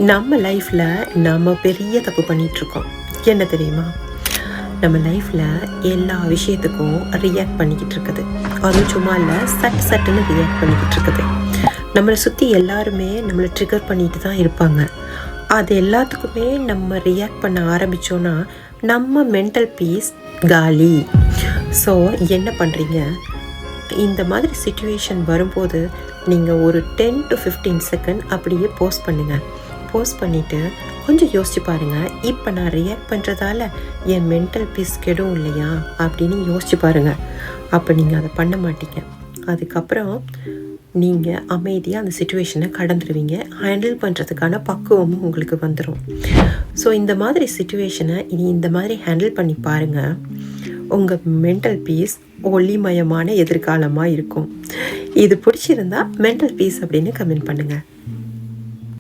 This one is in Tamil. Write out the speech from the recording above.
நம்ம லைஃப்பில் நம்ம பெரிய தப்பு பண்ணிகிட்ருக்கோம். என்ன தெரியுமா? நம்ம லைஃப்பில் எல்லா விஷயத்துக்கும் ரியாக்ட் பண்ணிக்கிட்டு இருக்குது. அதுவும் சும்மா இல்லை, சட்டுன்னு ரியாக்ட் பண்ணிக்கிட்டு இருக்குது. நம்மளை சுற்றி எல்லாருமே நம்மளை ட்ரிகர் பண்ணிட்டு தான் இருப்பாங்க. அது எல்லாத்துக்குமே நம்ம ரியாக்ட் பண்ண ஆரம்பித்தோன்னா நம்ம மென்டல் பீஸ் காலி. ஸோ என்ன பண்ணுறீங்க? இந்த மாதிரி சிச்சுவேஷன் வரும்போது நீங்கள் ஒரு 10 to 15 செகண்ட் அப்படியே போஸ்ட் பண்ணுங்கள். போஸ்ட் பண்ணிவிட்டு கொஞ்சம் யோசிச்சு பாருங்கள், இப்போ நான் ரியாக்ட் பண்ணுறதால என் மென்டல் பீஸ் கெடும் இல்லையா அப்படின்னு யோசிச்சு பாருங்கள். அப்போ நீங்கள் அதை பண்ண மாட்டீங்க. அதுக்கப்புறம் நீங்கள் அமைதியாக அந்த சிச்சுவேஷனை கடந்துருவீங்க. ஹேண்டில் பண்ணுறதுக்கான பக்குவமும் உங்களுக்கு வந்துடும். ஸோ இந்த மாதிரி சிச்சுவேஷனை இனி இந்த மாதிரி ஹேண்டில் பண்ணி பாருங்கள். உங்கள் மென்டல் பீஸ் ஒளிமயமான எதிர்காலமாக இருக்கும். இது பிடிச்சிருந்தா மென்டல் பீஸ் அப்படின்னு கமெண்ட் பண்ணுங்கள்.